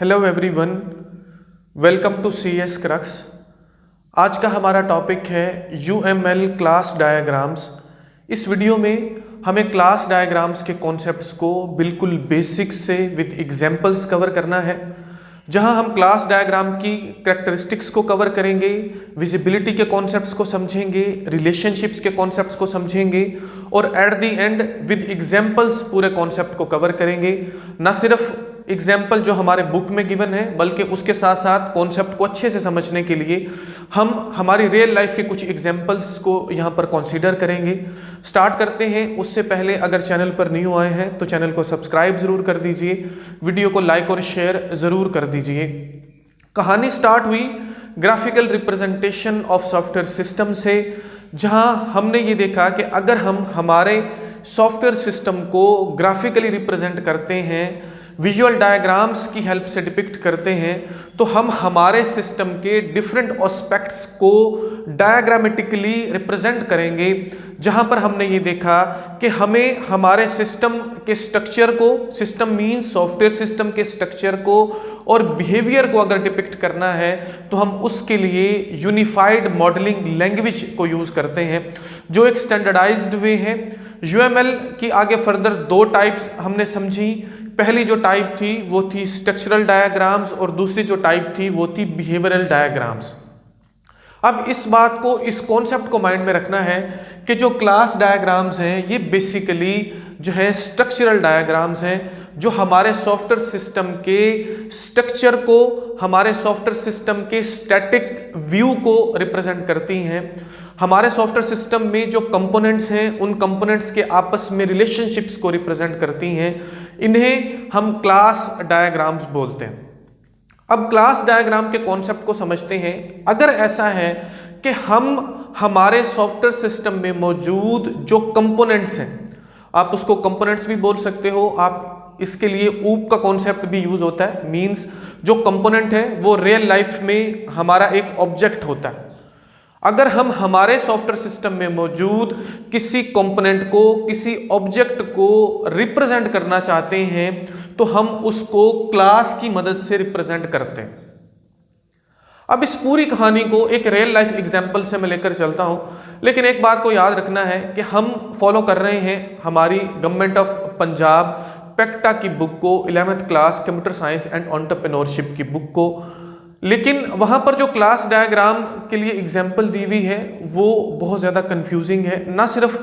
Hello everyone, welcome to C S crux. आज का हमारा टॉपिक है यूएमएल क्लास डायग्राम्स। इस वीडियो में हमें क्लास डायग्राम्स के कॉन्सेप्ट्स को बिल्कुल बेसिक्स से विद एग्जांपल्स कवर करना है, जहां हम क्लास डायग्राम की कैरेक्टरिस्टिक्स को कवर करेंगे, विजिबिलिटी के कॉन्सेप्ट्स को समझेंगे, रिलेशनशिप्स के कॉन्सेप्ट्स को समझेंगे और at the end with examples पूरे कॉन्सेप्ट को कवर करेंगे। ना सिर्फ एग्जाम्पल जो हमारे बुक में गिवन है, बल्कि उसके साथ साथ कॉन्सेप्ट को अच्छे से समझने के लिए हम हमारी रियल लाइफ के कुछ एग्जाम्पल्स को यहाँ पर कंसीडर करेंगे। स्टार्ट करते हैं। उससे पहले अगर चैनल पर न्यू आए हैं तो चैनल को सब्सक्राइब ज़रूर कर दीजिए, वीडियो को लाइक और शेयर ज़रूर कर दीजिए। कहानी स्टार्ट हुई graphical representation of software system से, जहाँ हमने ये देखा कि अगर हम हमारे सॉफ्टवेयर सिस्टम को ग्राफिकली रिप्रेजेंट करते हैं, विजुअल डायग्राम्स की हेल्प से डिपिक्ट करते हैं, तो हम हमारे सिस्टम के डिफरेंट एस्पेक्ट्स को डायग्रामेटिकली रिप्रेजेंट करेंगे। जहां पर हमने ये देखा कि हमें हमारे सिस्टम के स्ट्रक्चर को, सिस्टम मींस सॉफ्टवेयर सिस्टम के स्ट्रक्चर को और बिहेवियर को अगर डिपिक्ट करना है तो हम उसके लिए यूनिफाइड मॉडलिंग लैंग्वेज को यूज़ करते हैं, जो एक स्टैंडर्डाइज्ड वे है। यूएमएल की आगे फर्दर दो टाइप्स हमने समझी। पहली जो टाइप थी वो थी स्ट्रक्चरल डायग्राम्स और दूसरी जो टाइप थी वो थी बिहेवियरल डायग्राम्स। अब इस बात को, इस कॉन्सेप्ट को माइंड में रखना है कि जो क्लास डायग्राम्स हैं ये बेसिकली जो है स्ट्रक्चरल डायग्राम्स हैं, जो हमारे सॉफ्टवेयर सिस्टम के स्ट्रक्चर को, हमारे सॉफ्टवेयर सिस्टम के स्टैटिक व्यू को रिप्रेजेंट करती हैं। हमारे सॉफ्टवेयर सिस्टम में जो कंपोनेंट्स हैं उन कंपोनेंट्स के आपस में रिलेशनशिप्स को रिप्रेजेंट करती हैं। इन्हें हम क्लास डायग्राम्स बोलते हैं। अब क्लास डायग्राम के कॉन्सेप्ट को समझते हैं। अगर ऐसा है कि हम हमारे सॉफ्टवेयर सिस्टम में मौजूद जो कंपोनेंट्स हैं, आप उसको कंपोनेंट्स भी बोल सकते हो, आप इसके लिए ऊप का कॉन्सेप्ट भी यूज होता है। मींस जो कंपोनेंट है वो रियल लाइफ में हमारा एक ऑब्जेक्ट होता है। अगर हम हमारे सॉफ्टवेयर सिस्टम में मौजूद किसी कंपोनेंट को, किसी ऑब्जेक्ट को रिप्रेजेंट करना चाहते हैं तो हम उसको क्लास की मदद से रिप्रेजेंट करते हैं। अब इस पूरी कहानी को एक रियल लाइफ एग्जांपल से मैं लेकर चलता हूं, लेकिन एक बात को याद रखना है कि हम फॉलो कर रहे हैं हमारी गवर्नमेंट ऑफ पंजाब पेक्टा की बुक को, 11th class computer science and entrepreneurship की बुक को। लेकिन वहाँ पर जो क्लास डायग्राम के लिए एग्जाम्पल दी हुई है वो बहुत ज़्यादा कंफ्यूजिंग है, ना सिर्फ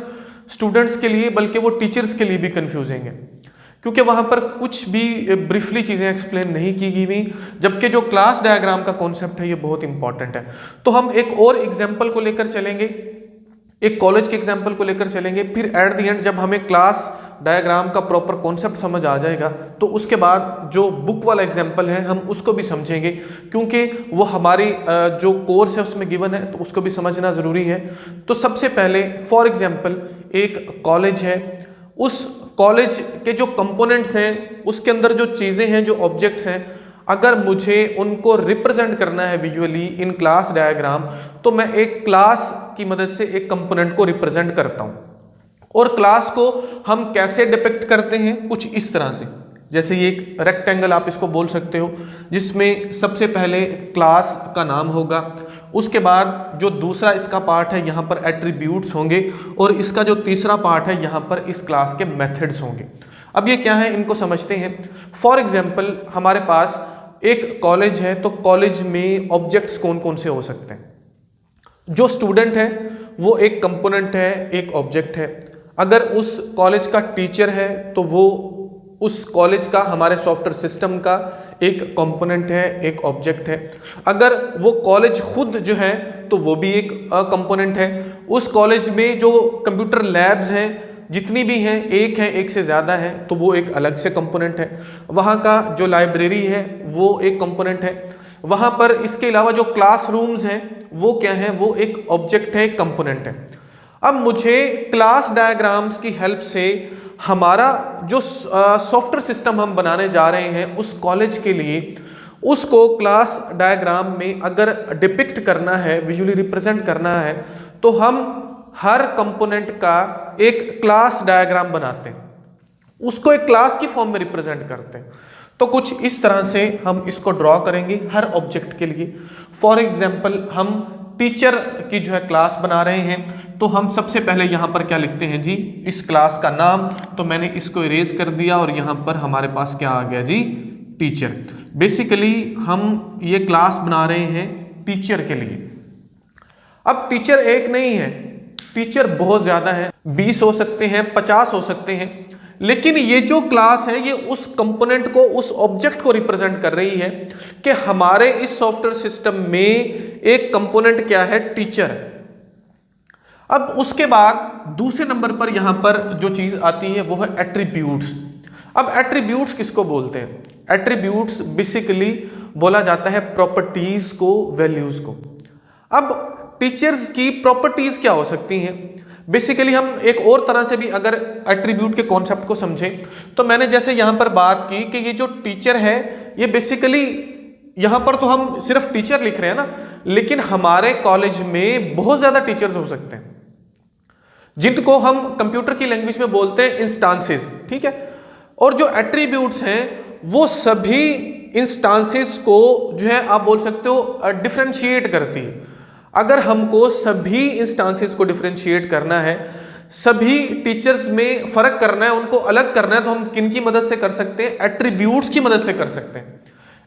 स्टूडेंट्स के लिए बल्कि वो टीचर्स के लिए भी कंफ्यूजिंग है, क्योंकि वहाँ पर कुछ भी ब्रीफली चीज़ें एक्सप्लेन नहीं की गई, जबकि जो क्लास डायग्राम का कॉन्सेप्ट है ये बहुत इंपॉर्टेंट है। तो हम एक और एग्जाम्पल को लेकर चलेंगे, एक कॉलेज के एग्जाम्पल को लेकर चलेंगे, फिर एट द एंड जब हमें क्लास डायग्राम का प्रॉपर कॉन्सेप्ट समझ आ जाएगा तो उसके बाद जो बुक वाला एग्जाम्पल है हम उसको भी समझेंगे, क्योंकि वो हमारी जो कोर्स है उसमें गिवन है तो उसको भी समझना ज़रूरी है। तो सबसे पहले फॉर एग्जाम्पल एक कॉलेज है, उस कॉलेज के जो कंपोनेंट्स हैं, उसके अंदर जो चीज़ें हैं, जो ऑब्जेक्ट्स हैं, अगर मुझे उनको रिप्रेजेंट करना है विजुअली इन क्लास डायग्राम तो मैं एक क्लास की मदद से एक कंपोनेंट को रिप्रेजेंट करता हूं। और क्लास को हम कैसे डिपिक्ट करते हैं? कुछ इस तरह से, जैसे ये एक रेक्टेंगल आप इसको बोल सकते हो, जिसमें सबसे पहले क्लास का नाम होगा, उसके बाद जो दूसरा इसका पार्ट है यहाँ पर एट्रीब्यूट्स होंगे और इसका जो तीसरा पार्ट है यहाँ पर इस क्लास के मेथड्स होंगे। अब ये क्या है, इनको समझते हैं। फॉर एग्जाम्पल हमारे पास एक कॉलेज है, तो कॉलेज में ऑब्जेक्ट्स कौन कौन से हो सकते हैं? जो स्टूडेंट है वो एक कंपोनेंट है, एक ऑब्जेक्ट है। अगर उस कॉलेज का टीचर है तो वो उस कॉलेज का, हमारे सॉफ्टवेयर सिस्टम का एक कंपोनेंट है, एक ऑब्जेक्ट है। अगर वो कॉलेज खुद जो है तो वो भी एक कंपोनेंट है। उस कॉलेज में जो कंप्यूटर लैब्स हैं जितनी भी हैं, एक है, एक से ज़्यादा है, तो वो एक अलग से कंपोनेंट है। वहाँ का जो लाइब्रेरी है वो एक कंपोनेंट है। वहाँ पर इसके अलावा जो क्लासरूम्स हैं वो क्या है, वो एक ऑब्जेक्ट है, एक कंपोनेंट है। अब मुझे क्लास डायग्राम्स की हेल्प से हमारा जो सॉफ्टवेयर सिस्टम हम बनाने जा रहे हैं उस कॉलेज के लिए, उसको क्लास डायग्राम में अगर डिपिक्ट करना है, विजुअली रिप्रेजेंट करना है, तो हम हर कंपोनेंट का एक क्लास डायग्राम बनाते हैं, उसको एक क्लास की फॉर्म में रिप्रेजेंट करते हैं। तो कुछ इस तरह से हम इसको ड्रॉ करेंगे हर ऑब्जेक्ट के लिए। फॉर एग्जाम्पल हम टीचर की जो है क्लास बना रहे हैं, तो हम सबसे पहले यहाँ पर क्या लिखते हैं जी, इस क्लास का नाम। तो मैंने इसको इरेज कर दिया और यहाँ पर हमारे पास क्या आ गया जी, टीचर। बेसिकली हम ये क्लास बना रहे हैं टीचर के लिए। अब टीचर एक नहीं है, टीचर बहुत ज्यादा है, 20 हो सकते हैं, 50 हो सकते हैं, लेकिन ये जो क्लास है ये उस कंपोनेंट को, उस ऑब्जेक्ट को रिप्रेजेंट कर रही है कि हमारे इस सॉफ्टवेयर सिस्टम में एक कंपोनेंट क्या है, टीचर। अब उसके बाद दूसरे नंबर पर यहां पर जो चीज आती है वो है एट्रीब्यूट्स। अब एट्रीब्यूट्स किसको बोलते हैं? एट्रीब्यूट्स बेसिकली बोला जाता है प्रॉपर्टीज को, वैल्यूज को। अब टीचर्स की प्रॉपर्टीज क्या हो सकती हैं? बेसिकली हम एक और तरह से भी अगर एट्रीब्यूट के कॉन्सेप्ट को समझें तो मैंने जैसे यहां पर बात की कि ये जो टीचर है ये बेसिकली, यहां पर तो हम सिर्फ टीचर लिख रहे हैं ना, लेकिन हमारे कॉलेज में बहुत ज्यादा टीचर्स हो सकते हैं जिनको हम कंप्यूटर की लैंग्वेज में बोलते हैं इंस्टांसेस, ठीक है। और जो एट्रीब्यूट्स हैं वो सभी इंस्टांसेस को जो है आप बोल सकते हो डिफरेंशिएट करती है। अगर हमको सभी इंस्टांसेस को डिफरेंशिएट करना है, सभी टीचर्स में फर्क करना है, उनको अलग करना है, तो हम किन की मदद से कर सकते हैं? एट्रीब्यूट्स की मदद से कर सकते हैं।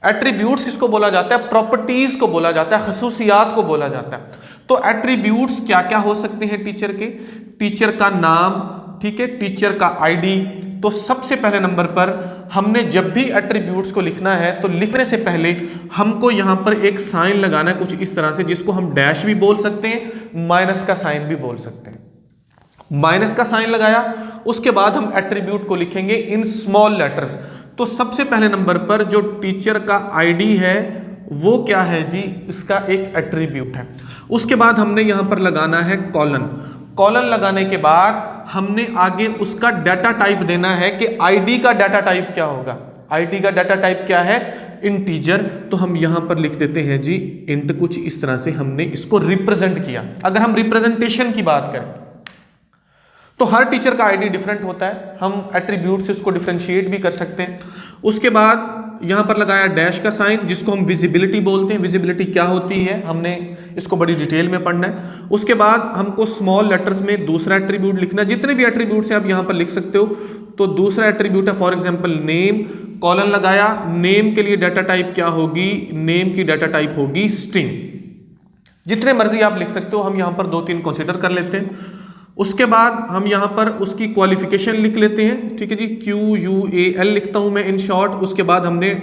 एट्रीब्यूट्स किसको बोला जाता है? प्रॉपर्टीज को बोला जाता है, खसूसियात को बोला जाता है। तो एट्रीब्यूट्स क्या क्या हो सकते हैं टीचर के? टीचर का नाम, ठीक है, टीचर का आईडी। तो सबसे पहले नंबर पर हमने जब भी एट्रीब्यूट्स को लिखना है तो लिखने से पहले हमको यहां पर एक साइन लगाना है कुछ इस तरह से, जिसको हम डैश भी बोल सकते हैं, माइनस का साइन भी बोल सकते हैं। माइनस का साइन लगाया, उसके बाद हम एट्रीब्यूट को लिखेंगे इन स्मॉल लेटर्स। तो सबसे पहले नंबर पर जो टीचर का आईडी है वो क्या है जी, इसका एक एट्रीब्यूट है। उसके बाद हमने यहां पर लगाना है कॉलन। कॉलन लगाने के बाद हमने आगे उसका डाटा टाइप देना है कि आईडी का डाटा टाइप क्या होगा। आईडी का डाटा टाइप क्या है? इंटीजर। तो हम यहां पर लिख देते हैं जी इंट। कुछ इस तरह से हमने इसको रिप्रेजेंट किया। अगर हम रिप्रेजेंटेशन की बात करें तो हर टीचर का आईडी डिफरेंट होता है, हम एट्रीब्यूट से उसको डिफरेंशिएट भी कर सकते हैं। उसके बाद यहां पर लगाया डैश का साइन, जिसको हम विजिबिलिटी बोलते हैं। विजिबिलिटी क्या होती है हमने इसको बड़ी डिटेल में पढ़ना है। उसके बाद हमको स्मॉल लेटर्स में दूसरा एट्रीब्यूट लिखना है। जितने भी एट्रीब्यूट से आप यहां पर लिख सकते हो। तो दूसरा एट्रीब्यूट है फॉर एग्जांपल नेम, कॉलन लगाया, नेम के लिए डाटा टाइप क्या होगी? नेम की डाटा टाइप होगी स्ट्रिंग। जितने मर्जी आप लिख सकते हो, हम यहां पर 2-3 कंसीडर कर लेते हैं। उसके बाद हम यहां पर उसकी क्वालिफिकेशन लिख लेते हैं, ठीक है जी, QUAL लिखता हूं मैं इन शॉर्ट। उसके बाद हमने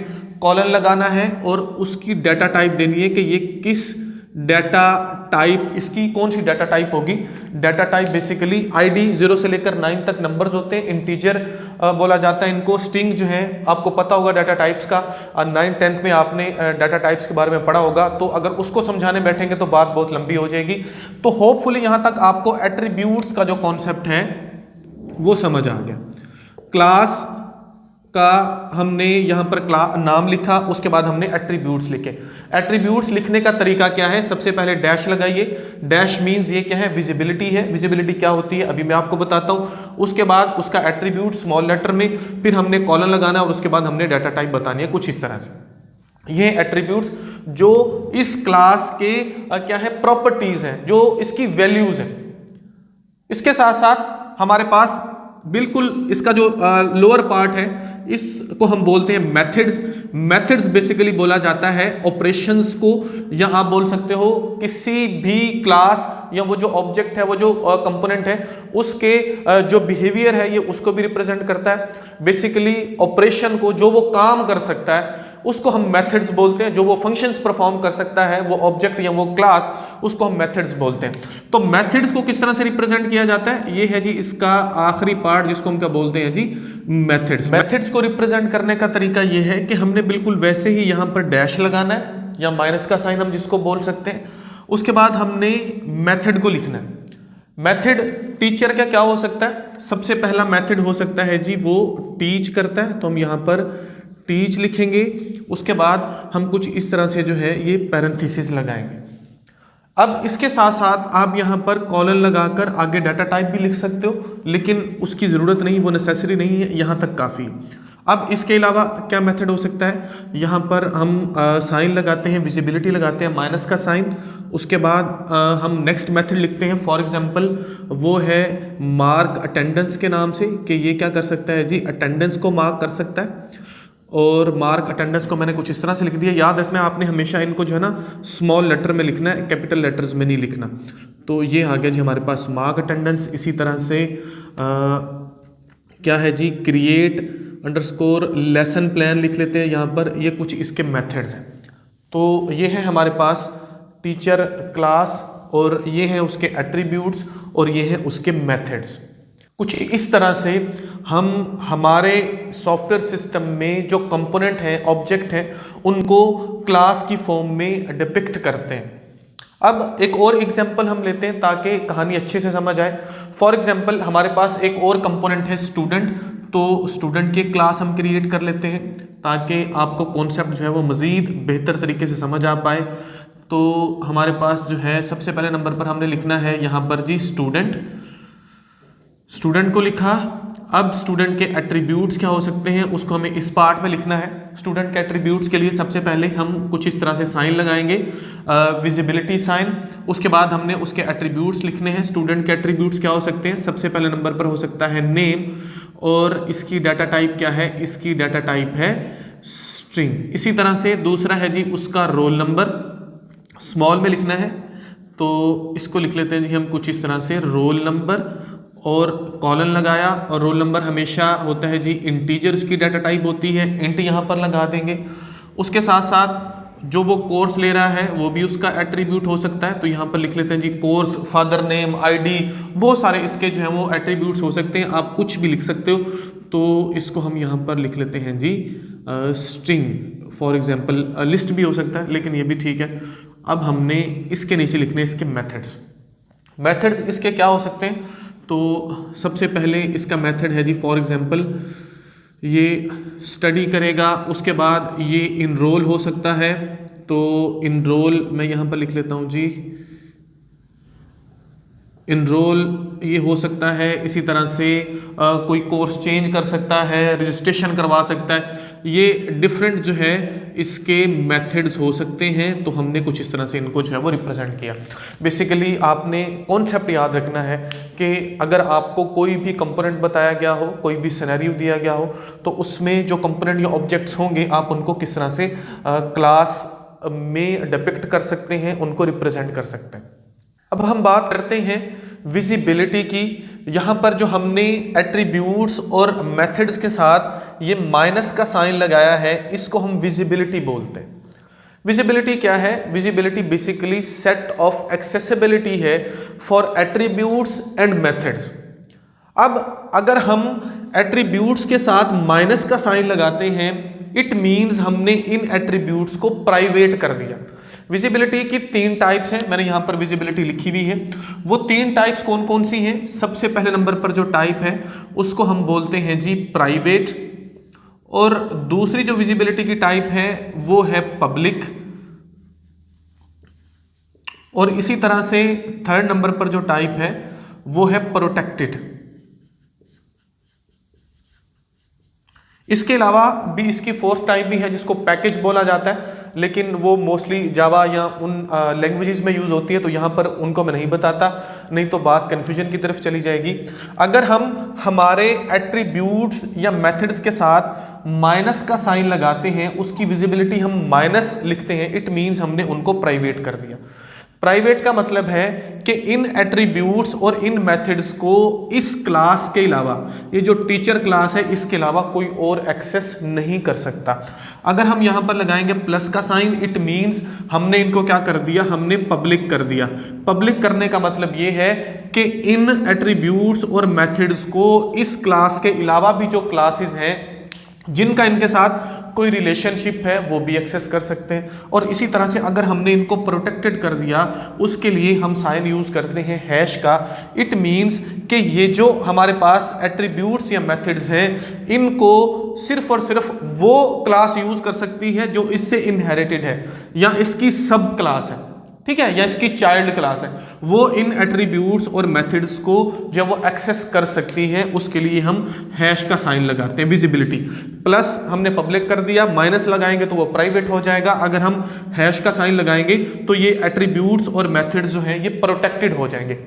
कॉलन लगाना है और उसकी डाटा टाइप देनी है कि ये किस डाटा टाइप, इसकी कौन सी डाटा टाइप होगी। डाटा टाइप बेसिकली आईडी 0 से लेकर 9 तक नंबर्स होते हैं, इंटीजर बोला जाता है इनको। स्ट्रिंग जो है आपको पता होगा डाटा टाइप्स का, 9th-10th में आपने डाटा टाइप्स के बारे में पढ़ा होगा। तो अगर उसको समझाने बैठेंगे तो बात बहुत लंबी हो जाएगी। तो होपफुली यहाँ तक आपको एट्रीब्यूट्स का जो कॉन्सेप्ट है वो समझ आ गया। क्लास का हमने यहाँ पर नाम लिखा, उसके बाद हमने एट्रीब्यूट्स लिखे। एट्रीब्यूट्स लिखने का तरीका क्या है? सबसे पहले डैश लगाइए। डैश मींस ये क्या है? विजिबिलिटी है। विजिबिलिटी क्या होती है अभी मैं आपको बताता हूँ। उसके बाद उसका एट्रीब्यूट स्मॉल लेटर में, फिर हमने कॉलन लगाना और उसके बाद हमने डाटा टाइप बतानी है कुछ इस तरह से। ये एट्रीब्यूट्स जो इस क्लास के क्या है? प्रॉपर्टीज हैं, जो इसकी वैल्यूज हैं। इसके साथ साथ हमारे पास बिल्कुल इसका जो लोअर पार्ट है इसको हम बोलते हैं मेथड्स। मेथड्स बेसिकली बोला जाता है ऑपरेशंस को, या आप बोल सकते हो किसी भी क्लास या वो जो ऑब्जेक्ट है, वो जो कंपोनेंट है, उसके जो बिहेवियर है ये उसको भी रिप्रेजेंट करता है। बेसिकली ऑपरेशन को, जो वो काम कर सकता है उसको हम मेथड्स बोलते हैं। जो वो फंक्शंस परफॉर्म कर सकता है वो ऑब्जेक्ट या वो क्लास, उसको हम मेथड्स बोलते हैं। तो मेथड्स को किस तरह से रिप्रेजेंट किया जाता है? ये है जी इसका आखिरी पार्ट, जिसको हम क्या बोलते हैं जी? मेथड्स। मेथड्स को रिप्रेजेंट करने का तरीका ये है कि हमने बिल्कुल वैसे ही यहां पर डैश लगाना है या माइनस का साइन हम जिसको बोल सकते हैं। उसके बाद हमने मेथड को लिखना है। मेथड टीचर का क्या हो सकता है? सबसे पहला मेथड हो सकता है जी वो टीच करता है, तो हम यहां पर टीच लिखेंगे। उसके बाद हम कुछ इस तरह से जो है ये पैरेंथेसिस लगाएंगे। अब इसके साथ साथ आप यहाँ पर कॉलन लगाकर आगे डाटा टाइप भी लिख सकते हो, लेकिन उसकी ज़रूरत नहीं, वो नेसेसरी नहीं है, यहाँ तक काफ़ी है। अब इसके अलावा क्या मेथड हो सकता है, यहाँ पर हम साइन लगाते हैं, विजिबिलिटी लगाते हैं माइनस का साइन, उसके बाद हम नेक्स्ट मेथड लिखते हैं। फॉर एग्जांपल वो है मार्क अटेंडेंस के नाम से, कि ये क्या कर सकता है जी, अटेंडेंस को मार्क कर सकता है। और मार्क अटेंडेंस को मैंने कुछ इस तरह से लिख दिया। याद रखना आपने हमेशा इनको जो है ना स्मॉल लेटर में लिखना है, कैपिटल लेटर्स में नहीं लिखना। तो ये आ गया जी हमारे पास मार्क अटेंडेंस। इसी तरह से क्या है जी, क्रिएट अंडरस्कोर लेसन प्लान लिख लेते हैं यहाँ पर। ये कुछ इसके मेथड्स हैं। तो ये है हमारे पास टीचर क्लास, और ये हैं उसके एट्रीब्यूट्स, और ये हैं उसके मेथड्स। कुछ इस तरह से हम हमारे सॉफ्टवेयर सिस्टम में जो कंपोनेंट हैं, ऑब्जेक्ट हैं, उनको क्लास की फॉर्म में डिपिक्ट करते हैं। अब एक और एग्जांपल हम लेते हैं ताकि कहानी अच्छे से समझ आए। फॉर एग्जांपल हमारे पास एक और कंपोनेंट है स्टूडेंट, तो स्टूडेंट की क्लास हम क्रिएट कर लेते हैं ताकि आपको कॉन्सेप्ट जो है वो मज़ीद बेहतर तरीके से समझ आ पाए। तो हमारे पास जो है सबसे पहले नंबर पर हमने लिखना है यहाँ पर जी स्टूडेंट। स्टूडेंट को लिखा। अब स्टूडेंट के एट्रीब्यूट्स क्या हो सकते हैं उसको हमें इस पार्ट में लिखना है। स्टूडेंट के एट्रीब्यूट्स के लिए सबसे पहले हम कुछ इस तरह से साइन लगाएंगे, विजिबिलिटी साइन। उसके बाद हमने उसके एट्रीब्यूट्स लिखने हैं। स्टूडेंट के एट्रीब्यूट्स क्या हो सकते हैं, सबसे पहले नंबर पर हो सकता है नेम, और इसकी डाटा टाइप क्या है, इसकी डाटा टाइप है स्ट्रिंग। इसी तरह से दूसरा है जी उसका रोल नंबर, स्मॉल में लिखना है। तो इसको लिख लेते हैं जी हम कुछ इस तरह से रोल नंबर, और कॉलन लगाया। और रोल नंबर हमेशा होता है जी इंटीजर, उसकी डाटा टाइप होती है, इंट यहाँ पर लगा देंगे। उसके साथ साथ जो वो कोर्स ले रहा है वो भी उसका एट्रीब्यूट हो सकता है। तो यहाँ पर लिख लेते हैं जी कोर्स, फादर नेम, आईडी, बहुत सारे इसके जो है वो एट्रीब्यूट्स हो सकते हैं। आप कुछ भी लिख सकते हो। तो इसको हम यहाँ पर लिख लेते हैं जी स्ट्रिंग। फॉर एग्जाम्पल लिस्ट भी हो सकता है, लेकिन ये भी ठीक है। अब हमने इसके नीचे लिखने इसके मेथड्स। मेथड्स इसके क्या हो सकते हैं, तो सबसे पहले इसका मेथड है जी फॉर एग्जांपल ये स्टडी करेगा। उसके बाद ये इनरोल हो सकता है, तो इनरोल मैं यहाँ पर लिख लेता हूँ जी इनरोल ये हो सकता है। इसी तरह से कोई कोर्स चेंज कर सकता है, रजिस्ट्रेशन करवा सकता है। ये डिफरेंट जो है इसके मेथड्स हो सकते हैं। तो हमने कुछ इस तरह से इनको जो है वो रिप्रेजेंट किया। बेसिकली आपने कॉन्सेप्ट याद रखना है कि अगर आपको कोई भी कंपोनेंट बताया गया हो, कोई भी सिनेरियो दिया गया हो, तो उसमें जो कंपोनेंट या ऑब्जेक्ट्स होंगे आप उनको किस तरह से क्लास में डिपिक्ट कर सकते हैं, उनको रिप्रेजेंट कर सकते हैं। अब हम बात करते हैं विजिबिलिटी की। यहाँ पर जो हमने एट्रीब्यूट्स और मेथड्स के साथ ये माइनस का साइन लगाया है, इसको हम विजिबिलिटी बोलते हैं। विजिबिलिटी क्या है, visibility basically set of accessibility है फॉर एट्रीब्यूट्स एंड मेथड्स। अब अगर हम एट्रीब्यूट्स के साथ माइनस का साइन लगाते हैं, इट मीन्स हमने इन एट्रीब्यूट्स को प्राइवेट कर दिया। विजिबिलिटी की 3 टाइप्स हैं, मैंने यहां पर विजिबिलिटी लिखी हुई है। वो 3 टाइप्स कौन कौन सी हैं, सबसे पहले नंबर पर जो टाइप है उसको हम बोलते हैं जी प्राइवेट, और दूसरी जो विजिबिलिटी की टाइप है वो है पब्लिक, और इसी तरह से थर्ड नंबर पर जो टाइप है वो है प्रोटेक्टेड। इसके अलावा भी इसकी फोर्थ टाइप भी है जिसको पैकेज बोला जाता है, लेकिन वो मोस्टली जावा या उन लैंग्वेजेस में यूज़ होती है, तो यहाँ पर उनको मैं नहीं बताता, नहीं तो बात कन्फ्यूजन की तरफ चली जाएगी। अगर हम हमारे एट्रीब्यूट्स या मेथड्स के साथ माइनस का साइन लगाते हैं, उसकी विजिबिलिटी हम माइनस लिखते हैं, इट मीन्स हमने उनको प्राइवेट कर दिया। प्राइवेट का मतलब है कि इन एट्रीब्यूट्स और इन मेथड्स को इस क्लास के अलावा, ये जो टीचर क्लास है इसके अलावा कोई और एक्सेस नहीं कर सकता। अगर हम यहाँ पर लगाएंगे प्लस का साइन, इट मीन्स हमने इनको क्या कर दिया, हमने पब्लिक कर दिया। पब्लिक करने का मतलब ये है कि इन एट्रीब्यूट्स और मेथड्स को इस क्लास के अलावा भी जो क्लासेस हैं जिनका इनके साथ कोई रिलेशनशिप है वो भी एक्सेस कर सकते हैं। और इसी तरह से अगर हमने इनको प्रोटेक्टेड कर दिया, उसके लिए हम साइन यूज करते हैं हैश का। इट मीन्स कि ये जो हमारे पास एट्रीब्यूट्स या मेथड्स हैं, इनको सिर्फ और सिर्फ वो क्लास यूज कर सकती है जो इससे इनहेरिटेड है या इसकी सब क्लास है। ठीक है, या इसकी चाइल्ड क्लास है, वो इन एट्रीब्यूट्स और मेथड्स को जो वो एक्सेस कर सकती हैं, उसके लिए हम हैश का साइन लगाते हैं, विजिबिलिटी। प्लस हमने पब्लिक कर दिया, माइनस लगाएंगे तो वो प्राइवेट हो जाएगा, अगर हम हैश का साइन लगाएंगे तो ये एट्रीब्यूट्स और मेथड्स जो हैं ये प्रोटेक्टेड हो जाएंगे।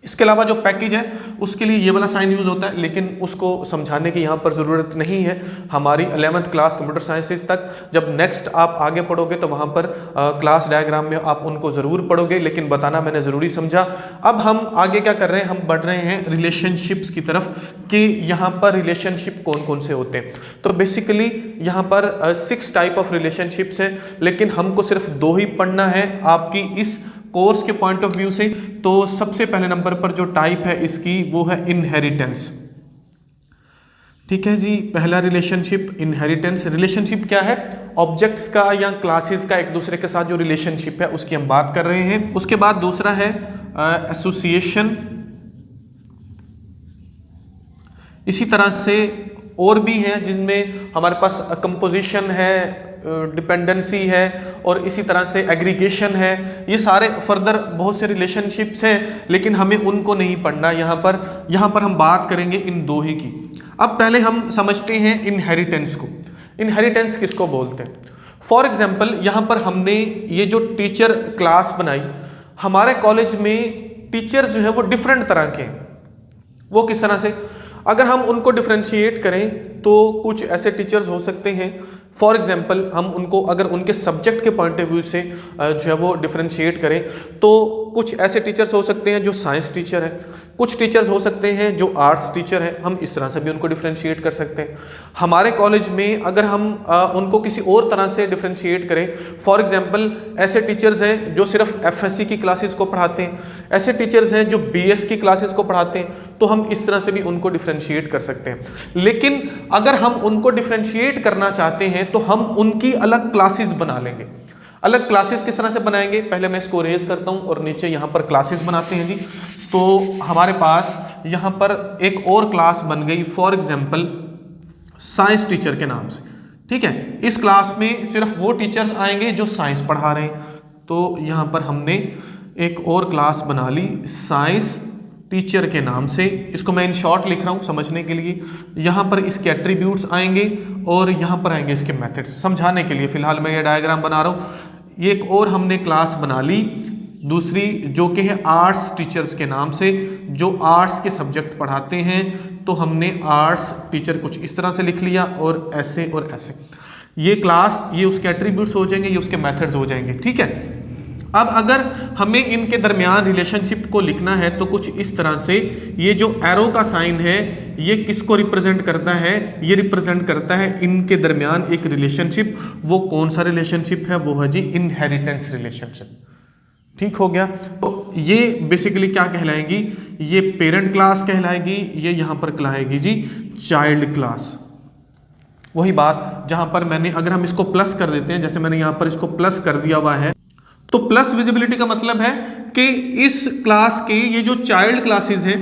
इसके अलावा जो पैकेज है उसके लिए ये वाला साइन यूज होता है, लेकिन उसको समझाने की यहाँ पर ज़रूरत नहीं है। हमारी 11th क्लास कंप्यूटर साइंसेज तक, जब नेक्स्ट आप आगे पढ़ोगे तो वहाँ पर क्लास डायग्राम में आप उनको ज़रूर पढ़ोगे, लेकिन बताना मैंने ज़रूरी समझा। अब हम आगे क्या कर रहे हैं, हम बढ़ रहे हैं रिलेशनशिप्स की तरफ कि यहाँ पर रिलेशनशिप कौन कौन से होते हैं। तो बेसिकली यहाँ पर 6 टाइप ऑफ रिलेशनशिप्स हैं, लेकिन हमको सिर्फ 2 ही पढ़ना है आपकी इस कोर्स के पॉइंट ऑफ व्यू से। तो सबसे पहले नंबर पर जो टाइप है इसकी वो है इनहेरिटेंस। ठीक है जी, पहला रिलेशनशिप इनहेरिटेंस। रिलेशनशिप क्या है, ऑब्जेक्ट्स का या क्लासेस का एक दूसरे के साथ जो रिलेशनशिप है उसकी हम बात कर रहे हैं। उसके बाद दूसरा है एसोसिएशन। इसी तरह से और भी हैं जिसमें हमारे पास कंपोजिशन है, डिपेंडेंसी है और इसी तरह से एग्रीगेशन है। ये सारे फर्दर बहुत से रिलेशनशिप्स हैं, लेकिन हमें उनको नहीं पढ़ना यहाँ पर हम बात करेंगे इन 2 ही की। अब पहले हम समझते हैं इनहेरिटेंस को। इनहेरिटेंस किसको बोलते हैं? फॉर एग्जाम्पल यहाँ पर हमने ये जो टीचर क्लास बनाई, हमारे कॉलेज में टीचर जो है वो डिफरेंट तरह के हैं। वो किस तरह से, अगर हम उनको डिफ्रेंशिएट करें तो कुछ ऐसे टीचर्स हो सकते हैं, फॉर एग्जांपल हम उनको अगर उनके सब्जेक्ट के पॉइंट ऑफ व्यू से जो है वो डिफ्रेंशिएट करें तो कुछ ऐसे टीचर्स हो सकते हैं जो साइंस टीचर हैं, कुछ टीचर्स हो सकते हैं जो आर्ट्स टीचर हैं, हम इस तरह से भी उनको डिफ्रेंशिएट कर सकते हैं। हमारे कॉलेज में अगर हम उनको किसी और तरह से डिफ्रेंशिएट करें, फॉर एग्जांपल ऐसे टीचर्स हैं जो सिर्फ एफएससी की क्लासेस को पढ़ाते हैं, ऐसे टीचर्स हैं जो बीएस की क्लासेस को पढ़ाते हैं, तो हम इस तरह से भी उनको डिफ्रेंशिएट कर सकते हैं। लेकिन अगर हम उनको डिफ्रेंशिएट करना चाहते हैं तो हम उनकी अलग क्लासेस बना लेंगे। अलग क्लासेस किस तरह से बनाएंगे, पहले मैं इसको रेज करता हूं और नीचे यहां पर क्लासेस बनाते हैं जी। तो हमारे पास यहां पर एक और क्लास बन गई, फॉर एग्जांपल साइंस टीचर के नाम से। ठीक है, इस क्लास में सिर्फ वो टीचर्स आएंगे जो साइंस पढ़ा रहे हैं। तो यहां पर हमने एक और क्लास बना ली साइंस टीचर के नाम से। इसको मैं इन शॉर्ट लिख रहा हूँ समझने के लिए। यहाँ पर इसके एट्रीब्यूट्स आएंगे और यहाँ पर आएंगे इसके मेथड्स, समझाने के लिए फिलहाल मैं ये डायग्राम बना रहा हूँ। ये एक और हमने क्लास बना ली दूसरी जो कि है आर्ट्स टीचर्स के नाम से, जो आर्ट्स के सब्जेक्ट पढ़ाते हैं। तो हमने आर्ट्स टीचर कुछ इस तरह से लिख लिया और ऐसे और ऐसे। ये क्लास, ये उसके एट्रीब्यूट्स हो जाएंगे, ये उसके मेथड्स हो जाएंगे। ठीक है, अब अगर हमें इनके दरमियान रिलेशनशिप को लिखना है तो कुछ इस तरह से, ये जो एरो का साइन है ये किसको रिप्रेजेंट करता है, ये रिप्रेजेंट करता है इनके दरमियान एक रिलेशनशिप। वो कौन सा रिलेशनशिप है, वो है जी इनहेरिटेंस रिलेशनशिप। ठीक हो गया। तो ये बेसिकली क्या कहलाएगी, ये पेरेंट क्लास कहलाएगी, ये यहां पर कहलाएगी जी चाइल्ड क्लास। वही बात जहां पर मैंने, अगर हम इसको प्लस कर देते हैं, जैसे मैंने यहां पर इसको प्लस कर दिया हुआ है, तो प्लस विजिबिलिटी का मतलब है कि इस क्लास के ये जो चाइल्ड क्लासेस हैं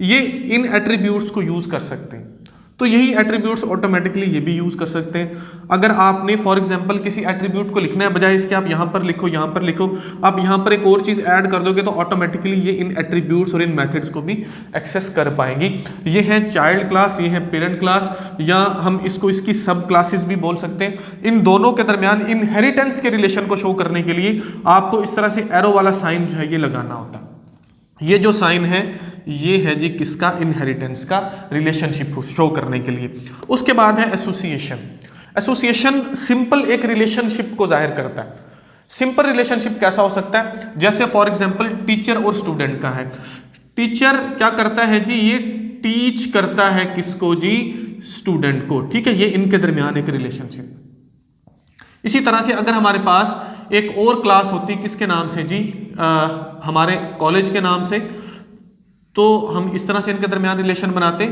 ये इन एट्रीब्यूट्स को यूज कर सकते हैं। तो यही एट्रीब्यूट्स ऑटोमेटिकली ये भी यूज कर सकते हैं। अगर आपने फॉर एग्जांपल किसी एट्रीब्यूट को लिखना है, बजाय इसके आप यहाँ पर लिखो, यहाँ पर लिखो, आप यहाँ पर एक और चीज़ ऐड कर दोगे तो ऑटोमेटिकली ये इन एट्रीब्यूट्स और इन मेथड्स को भी एक्सेस कर पाएंगी। ये है चाइल्ड क्लास, ये है पेरेंट क्लास, या हम इसको इसकी सब क्लासेस भी बोल सकते हैं। इन दोनों के दरमियान इनहेरिटेंस के रिलेशन को शो करने के लिए आपको इस तरह से एरो वाला साइन जो है ये लगाना होता है। ये जो साइन है ये है जी किसका, इनहेरिटेंस का रिलेशनशिप शो करने के लिए। उसके बाद है एसोसिएशन। एसोसिएशन सिंपल एक रिलेशनशिप को जाहिर करता है। सिंपल रिलेशनशिप कैसा हो सकता है, जैसे फॉर एग्जांपल टीचर और स्टूडेंट का है। टीचर क्या करता है जी, ये टीच करता है किसको जी, स्टूडेंट को। ठीक है, ये इनके दरमियान एक रिलेशनशिप। इसी तरह से अगर हमारे पास एक और क्लास होती किसके नाम से जी, हमारे कॉलेज के नाम से, तो हम इस तरह से इनके दरमियान रिलेशन बनाते,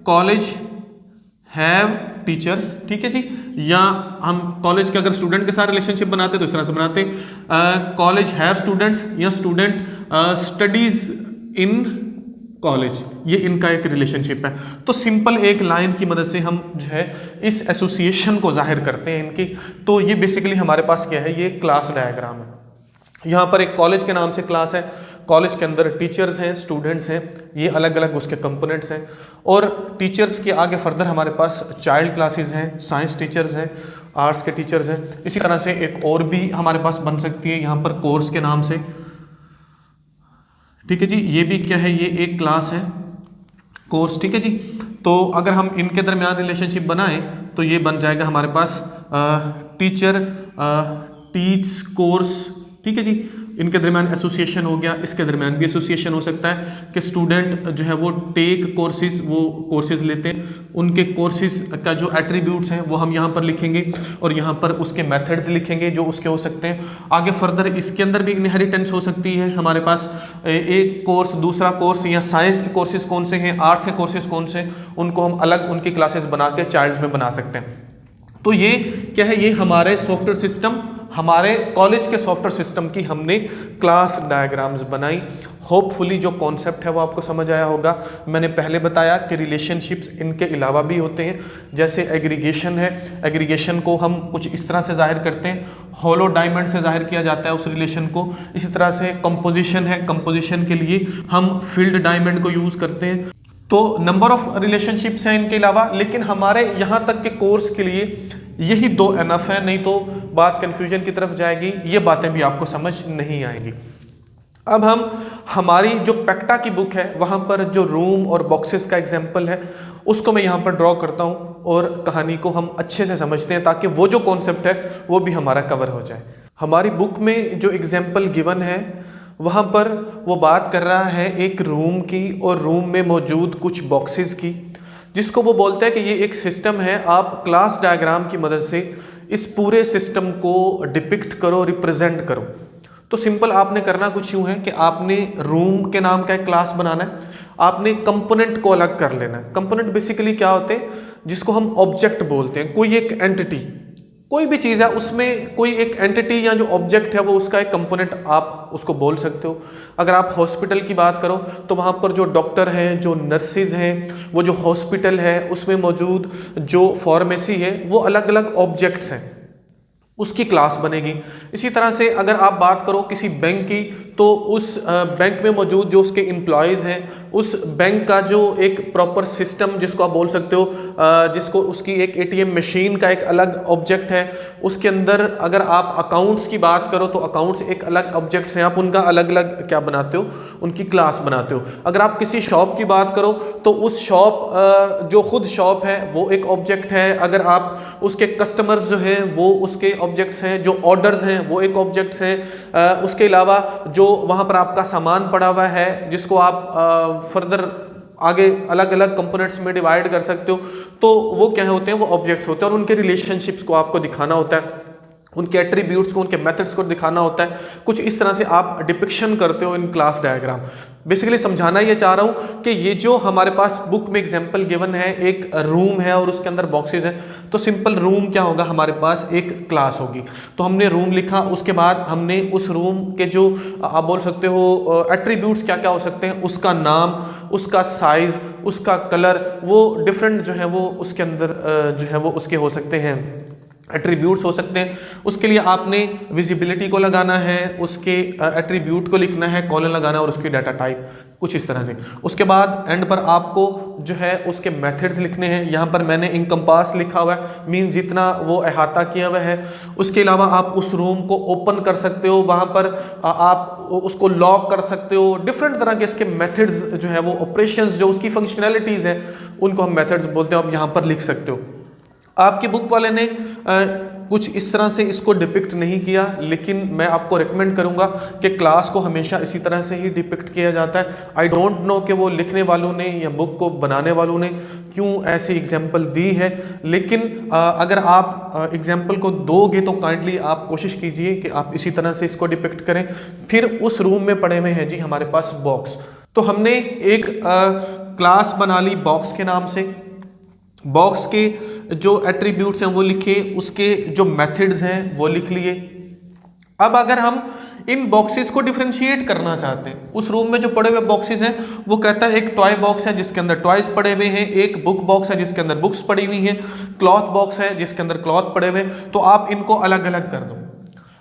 कॉलेज हैव टीचर्स। ठीक है जी, या हम कॉलेज के अगर स्टूडेंट के साथ रिलेशनशिप बनाते तो इस तरह से बनाते, कॉलेज हैव स्टूडेंट्स, या स्टूडेंट स्टडीज इन कॉलेज। ये इनका एक रिलेशनशिप है। तो सिंपल एक लाइन की मदद से हम जो है इस एसोसिएशन को जाहिर करते हैं इनकी। तो ये बेसिकली हमारे पास क्या है, ये क्लास डायग्राम है। यहाँ पर एक कॉलेज के नाम से क्लास है, कॉलेज के अंदर टीचर्स हैं, स्टूडेंट्स हैं, ये अलग अलग उसके कंपोनेंट्स हैं। और टीचर्स के आगे फर्दर हमारे पास चाइल्ड क्लासेस हैं, साइंस टीचर्स हैं, आर्ट्स के टीचर्स हैं। इसी तरह से एक और भी हमारे पास बन सकती है यहाँ पर कोर्स के नाम से, ठीक है जी। ये भी क्या है, ये एक क्लास है कोर्स, ठीक है जी। तो अगर हम इनके दरमियान रिलेशनशिप बनाएं तो ये बन जाएगा हमारे पास टीचर टीच कोर्स, ठीक है जी। इनके दरमियान एसोसिएशन हो गया, इसके दरमियान भी एसोसिएशन हो सकता है कि स्टूडेंट जो है वो टेक कोर्सेज, वो कोर्सेज लेते हैं, उनके कोर्सेज का जो एट्रीब्यूट्स हैं वो हम यहाँ पर लिखेंगे और यहाँ पर उसके मेथड्स लिखेंगे जो उसके हो सकते हैं। आगे फर्दर इसके अंदर भी इनहेरिटेंस हो सकती है हमारे पास, एक कोर्स दूसरा कोर्स, या साइंस के कोर्सेज कौन से हैं, आर्ट्स के कोर्सेज कौन से, उनको हम अलग उनकी क्लासेस बना के चाइल्ड्स में बना सकते हैं। तो ये क्या है, ये हमारे सॉफ्टवेयर सिस्टम, हमारे कॉलेज के सॉफ्टवेयर सिस्टम की हमने क्लास डायग्राम्स बनाई। होपफुली जो कॉन्सेप्ट है वो आपको समझ आया होगा। मैंने पहले बताया कि रिलेशनशिप्स इनके अलावा भी होते हैं, जैसे एग्रीगेशन है, एग्रीगेशन को हम कुछ इस तरह से जाहिर करते हैं, हॉलो डायमंड से जाहिर किया जाता है उस रिलेशन को। इसी तरह से कंपोजिशन है, कंपोजिशन के लिए हम फील्ड डायमंड को यूज़ करते हैं। तो नंबर ऑफ रिलेशनशिप्स हैं इनके अलावा, लेकिन हमारे यहाँ तक के कोर्स के लिए यही दो एनफ है, नहीं तो बात कन्फ्यूजन की तरफ जाएगी, ये बातें भी आपको समझ नहीं आएंगी। अब हम हमारी जो पेक्टा की बुक है वहाँ पर जो रूम और बॉक्सेस का एग्जाम्पल है उसको मैं यहाँ पर ड्रॉ करता हूँ और कहानी को हम अच्छे से समझते हैं ताकि वो जो कॉन्सेप्ट है वो भी हमारा कवर हो जाए। हमारी बुक में जो एग्जाम्पल गिवन है वहाँ पर वो बात कर रहा है एक रूम की और रूम में मौजूद कुछ बॉक्सेस की, जिसको वो बोलते हैं कि ये एक सिस्टम है, आप क्लास डायग्राम की मदद से इस पूरे सिस्टम को डिपिक्ट करो, रिप्रेजेंट करो। तो सिंपल आपने करना कुछ यूँ है कि आपने रूम के नाम का एक क्लास बनाना है, आपने कंपोनेंट को अलग कर लेना है। कंपोनेंट बेसिकली क्या होते हैं, जिसको हम ऑब्जेक्ट बोलते हैं, कोई एक एंटिटी, कोई भी चीज़ है उसमें कोई एक एंटिटी या जो ऑब्जेक्ट है वो उसका एक कंपोनेंट आप उसको बोल सकते हो। अगर आप हॉस्पिटल की बात करो तो वहाँ पर जो डॉक्टर हैं, जो नर्सिस हैं, वो जो हॉस्पिटल है उसमें मौजूद जो फार्मेसी है वो अलग अलग ऑब्जेक्ट्स हैं, उसकी क्लास बनेगी। इसी तरह से अगर आप बात करो किसी बैंक की तो उस बैंक में मौजूद जो उसके एम्प्लॉयज़ हैं, उस बैंक का जो एक प्रॉपर सिस्टम जिसको आप बोल सकते हो, जिसको उसकी एक एटीएम मशीन का एक अलग ऑब्जेक्ट है, उसके अंदर अगर आप अकाउंट्स की बात करो तो अकाउंट्स एक अलग ऑब्जेक्ट्स हैं, आप उनका अलग अलग क्या बनाते हो, उनकी क्लास बनाते हो। अगर आप किसी शॉप की बात करो तो उस शॉप जो खुद शॉप है वो एक ऑब्जेक्ट है, अगर आप उसके कस्टमर्स जो हैं वो उसके ऑब्जेक्ट्स हैं, जो ऑर्डर्स हैं वो एक ऑब्जेक्ट्स हैं। उसके अलावा जो वहाँ पर आपका सामान पड़ा हुआ है जिसको आप फर्दर आगे अलग अलग कंपोनेंट्स में डिवाइड कर सकते हो, तो वो क्या होते हैं, वो ऑब्जेक्ट्स होते हैं और उनके रिलेशनशिप्स को आपको दिखाना होता है, उनके एट्रीब्यूट्स को, उनके मेथड्स को दिखाना होता है। कुछ इस तरह से आप डिपिक्शन करते हो इन क्लास डायग्राम। बेसिकली समझाना ये चाह रहा हूँ कि ये जो हमारे पास बुक में एग्जांपल गिवन है, एक रूम है और उसके अंदर बॉक्सेस हैं, तो सिंपल रूम क्या होगा, हमारे पास एक क्लास होगी। तो हमने रूम लिखा, उसके बाद हमने उस रूम के जो आप बोल सकते हो एट्रीब्यूट्स क्या क्या हो सकते हैं, उसका नाम, उसका साइज, उसका कलर, वो डिफरेंट जो है वो उसके अंदर जो है वो उसके हो सकते हैं, एट्रीब्यूट्स हो सकते हैं। उसके लिए आपने विजिबिलिटी को लगाना है, उसके एट्रीब्यूट को लिखना है, कॉलन लगाना और उसकी डाटा टाइप, कुछ इस तरह से। उसके बाद एंड पर आपको जो है उसके मेथड्स लिखने हैं। यहाँ पर मैंने इनकम्पास लिखा हुआ है, मीन जितना वो अहाता किया हुआ है। उसके अलावा आप उस रूम को ओपन कर सकते हो, वहाँ पर आप उसको लॉक कर सकते हो। डिफरेंट तरह के इसके मेथड्स जो है वो ऑपरेशंस, जो उसकी फंक्शनैलिटीज़ हैं उनको हम मेथड्स बोलते हैं, आप यहाँ पर लिख सकते हो। आपकी बुक वाले ने कुछ इस तरह से इसको डिपिक्ट नहीं किया, लेकिन मैं आपको रिकमेंड करूंगा कि क्लास को हमेशा इसी तरह से ही डिपिक्ट किया जाता है। आई डोंट नो कि वो लिखने वालों ने या बुक को बनाने वालों ने क्यों ऐसी एग्जांपल दी है, लेकिन अगर आप एग्जांपल को दोगे तो काइंडली आप कोशिश कीजिए कि आप इसी तरह से इसको डिपिक्ट करें। फिर उस रूम में पड़े हुए हैं जी हमारे पास बॉक्स। तो हमने एक क्लास बना ली बॉक्स के नाम से, बॉक्स के जो एट्रीब्यूट्स हैं वो लिखे, उसके जो मेथड्स हैं वो लिख लिए। अब अगर हम इन बॉक्सेस को डिफरेंशिएट करना चाहते हैं, उस रूम में जो पड़े हुए बॉक्सेस हैं वो कहता है एक टॉय बॉक्स है जिसके अंदर टॉयज पड़े हुए हैं, एक बुक बॉक्स है जिसके अंदर बुक्स पड़ी हुई हैं, क्लॉथ बॉक्स है जिसके अंदर क्लॉथ पड़े हुए हैं, तो आप इनको अलग अलग कर दो।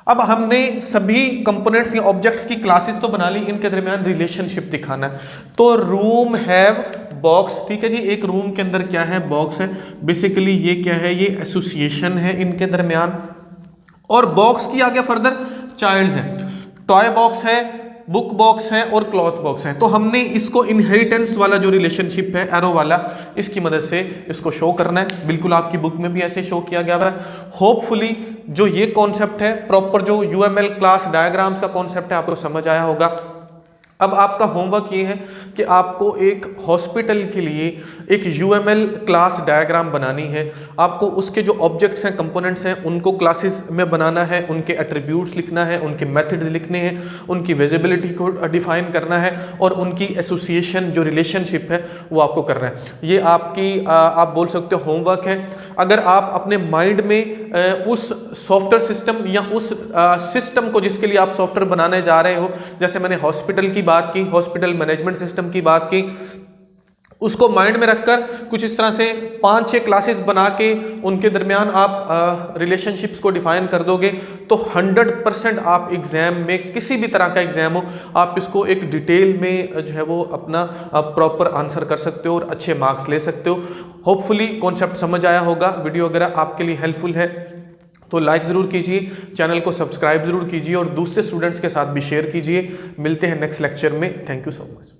अब हमने सभी कंपोनेंट्स या ऑब्जेक्ट्स की क्लासेस तो बना ली, इनके दरमियान रिलेशनशिप दिखाना है। तो रूम हैव बॉक्स, ठीक है जी, एक रूम के अंदर क्या है, बॉक्स है। बेसिकली ये क्या है, ये एसोसिएशन है इनके दरमियान। और बॉक्स की आगे फर्दर चाइल्ड्स हैं, टॉय बॉक्स है, बुक बॉक्स है और क्लॉथ बॉक्स है। तो हमने इसको इनहेरिटेंस वाला जो रिलेशनशिप है एरो वाला, इसकी मदद से इसको शो करना है। बिल्कुल आपकी बुक में भी ऐसे शो किया गया है। होपफुली जो ये कॉन्सेप्ट है, प्रॉपर जो यूएमएल क्लास डायग्राम्स का कॉन्सेप्ट है, आपको समझ आया होगा। अब आपका होमवर्क ये है कि आपको एक हॉस्पिटल के लिए एक यूएमएल क्लास डायग्राम बनानी है। आपको उसके जो ऑब्जेक्ट्स हैं, कंपोनेंट्स हैं, उनको क्लासेस में बनाना है, उनके एट्रीब्यूट्स लिखना है, उनके मेथड्स लिखने हैं, उनकी विजिबिलिटी को डिफाइन करना है और उनकी एसोसिएशन जो रिलेशनशिप है वो आपको करना है। ये आपकी आप बोल सकते हो होमवर्क है। अगर आप अपने माइंड में उस सॉफ्टवेयर सिस्टम या उस सिस्टम को जिसके लिए आप सॉफ्टवेयर बनाने जा रहे हो, जैसे मैंने हॉस्पिटल की बात की, हॉस्पिटल मैनेजमेंट सिस्टम की बात की, उसको माइंड में रखकर कुछ इस तरह से 5-6 क्लासेस बना के उनके दरमियान आप रिलेशनशिप्स को डिफाइन कर दोगे तो 100% आप एग्जाम में, किसी भी तरह का एग्जाम हो, आप इसको एक डिटेल में जो है वो अपना प्रॉपर आंसर कर सकते हो और अच्छे मार्क्स ले सकते हो। होपफुली कॉन्सेप्ट समझ आया होगा। वीडियो अगर आपके लिए हेल्पफुल है तो लाइक ज़रूर कीजिए, चैनल को सब्सक्राइब ज़रूर कीजिए और दूसरे स्टूडेंट्स के साथ भी शेयर कीजिए। मिलते हैं नेक्स्ट लेक्चर में। Thank you so much.